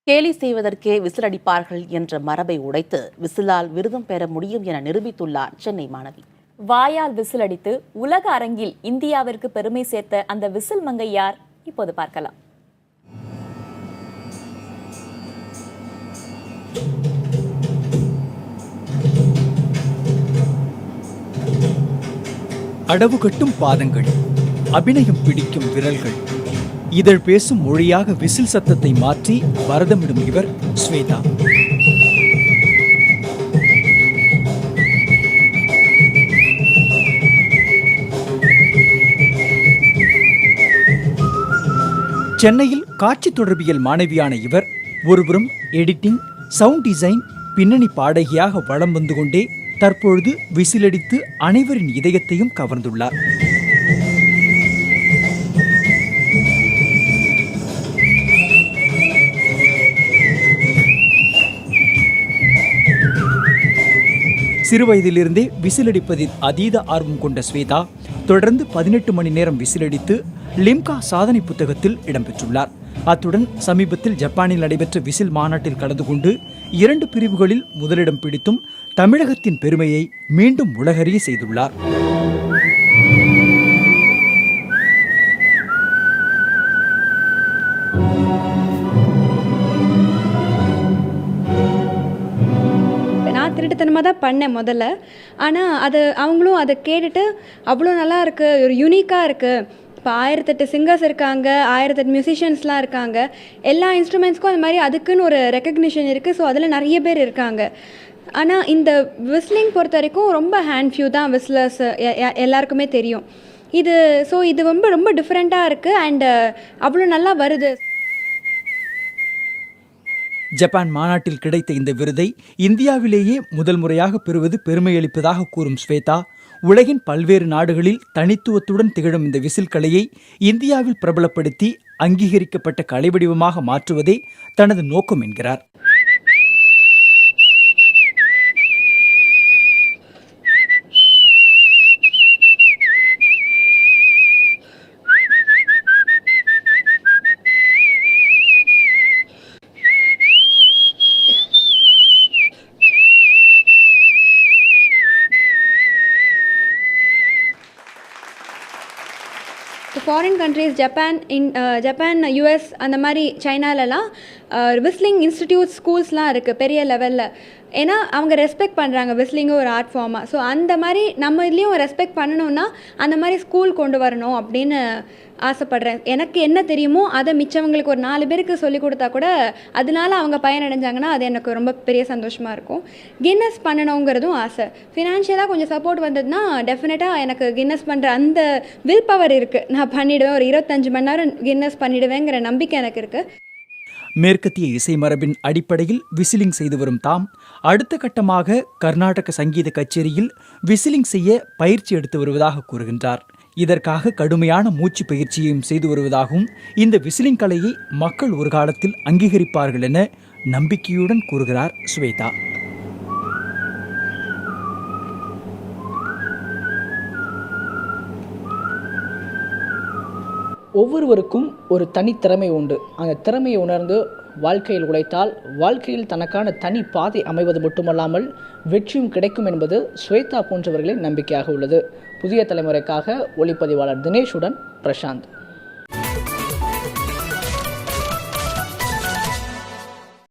கேலி செய்வதற்கே விசில் அடிப்பார்கள் என்ற மரபை உடைத்து விசிலால் விருதம் பெற முடியும் என நிரூபித்துள்ளார் சென்னை மாணவி. வாயால் விசில் அடித்து உலக அரங்கில் இந்தியாவிற்கு பெருமை சேர்த்த அந்த விசில் மங்கை யார்? இப்போது பார்க்கலாம். அடவு கட்டும் பாதங்கள், அபிநயம் பிடிக்கும் விரல்கள், இதழ் பேசும் மொழியாக விசில் சத்தத்தை மாற்றி பரதமிடும் இவர் ஸ்வேதா. சென்னையில் காட்சி தொடர்பியல் மாணவியான இவர் ஒருபுறம் எடிட்டிங், சவுண்ட் டிசைன், பின்னணி பாடகியாக வலம் வந்து கொண்டே தற்பொழுது விசிலடித்து அனைவரின் இதயத்தையும் கவர்ந்துள்ளார். சிறுவயதிலிருந்தே விசிலடிப்பதில் அதீத ஆர்வம் கொண்ட ஸ்வேதா தொடர்ந்து 18 மணி நேரம் விசிலடித்து லிம்கா சாதனை புத்தகத்தில் இடம்பெற்றுள்ளார். அத்துடன் சமீபத்தில் ஜப்பானில் நடைபெற்ற விசில் மாநாட்டில் கலந்து கொண்டு 2 பிரிவுகளில் முதலிடம் பிடித்தும் தமிழகத்தின் பெருமையை மீண்டும் உலகறிய செய்துள்ளார். நான் திருட்டுத்தனமாக தான் பண்ணேன் முதல்ல. ஆனால் அவங்களும் அதை கேட்டுட்டு அவ்வளோ நல்லா இருக்குது, ஒரு யூனிக்காக இருக்குது. இப்போ 1008 சிங்கர்ஸ் இருக்காங்க, 1008 மியூசிஷியன்ஸ்லாம் இருக்காங்க. எல்லா இன்ஸ்ட்ருமெண்ட்ஸ்க்கும் அந்த மாதிரி அதுக்குன்னு ஒரு ரெக்கக்னிஷன் இருக்குது. ஸோ அதில் நிறைய பேர் இருக்காங்க. ஆனால் இந்த விஸ்லிங் பொறுத்த வரைக்கும் ரொம்ப ஹேண்ட் ஃபியூ தான் விஸ்லர்ஸ் எல்லாருக்குமே தெரியும். இது ரொம்ப ரொம்ப டிஃப்ரெண்ட்டாக இருக்குது அண்ட் அவ்வளோ நல்லா வருது. ஜப்பான் மாநாட்டில் கிடைத்த இந்த விருதை இந்தியாவிலேயே முதல் முறையாக பெறுவது பெருமையளிப்பதாக கூறும் ஸ்வேதா, உலகின் பல்வேறு நாடுகளில் தனித்துவத்துடன் திகழும் இந்த விசில் கலையை இந்தியாவில் பிரபலப்படுத்தி அங்கீகரிக்கப்பட்ட கலை வடிவமாக மாற்றுவதே தனது நோக்கம் என்கிறார். ஃபாரின் கண்ட்ரீஸ், ஜப்பான், யூஎஸ், அந்த மாதிரி சைனாலலாம் விஸ்லிங் இன்ஸ்டிடியூட் ஸ்கூல்ஸ்லாம் இருக்குது பெரிய லெவலில். ஏன்னா அவங்க ரெஸ்பெக்ட் பண்ணுறாங்க விஸ்லிங்கும் ஒரு ஆர்ட் ஃபார்மாக. ஸோ அந்த மாதிரி நம்ம இதுலேயும் ரெஸ்பெக்ட் பண்ணணுன்னா அந்த மாதிரி ஸ்கூல் கொண்டு வரணும் அப்படின்னு ஆசைப்பட்றேன். எனக்கு என்ன தெரியுமோ அதை மிச்சவங்களுக்கு ஒரு 4 பேருக்கு சொல்லிக் கொடுத்தா கூட அதனால அவங்க பயனடைஞ்சாங்கன்னா அது எனக்கு ரொம்ப பெரிய சந்தோஷமாக இருக்கும். கின்னஸ் பண்ணணுங்கிறதும் ஆசை. ஃபினான்ஷியலாக கொஞ்சம் சப்போர்ட் வந்ததுன்னா டெஃபினட்டாக எனக்கு கின்னஸ் பண்ணுற அந்த வில் பவர் இருக்குது. நான் பண்ணிவிடுவேன். ஒரு 25 மணி நேரம் கின்னஸ் பண்ணிவிடுவேங்கிற நம்பிக்கை எனக்கு இருக்குது. மேற்கத்திய இசை மரபின் அடிப்படையில் விசிலிங் செய்து வரும் தாம் அடுத்த கட்டமாக கர்நாடக சங்கீத கச்சேரியில் விசிலிங் செய்ய பயிற்சி எடுத்து வருவதாக கூறுகின்றார். இதற்காக கடுமையான மூச்சு பயிற்சியையும் செய்து வருவதாகவும் இந்த விசிலிங் கலையை மக்கள் ஒரு காலத்தில் அங்கீகரிப்பார்கள் என நம்பிக்கையுடன் கூறுகிறார் ஸ்வேதா. ஒவ்வொருவருக்கும் ஒரு தனித்திறமை உண்டு. அந்த திறமையை உணர்ந்து வாழ்க்கையில் உழைத்தால் வாழ்க்கையில் தனக்கான தனி பாதை அமைவது மட்டுமல்லாமல் வெற்றியும் கிடைக்கும் என்பது ஸ்வேதா போன்றவர்களின் நம்பிக்கையாக உள்ளது. புதிய தலைமுறைக்காக ஒளிப்பதிவாளர் தினேஷுடன் பிரசாந்த்.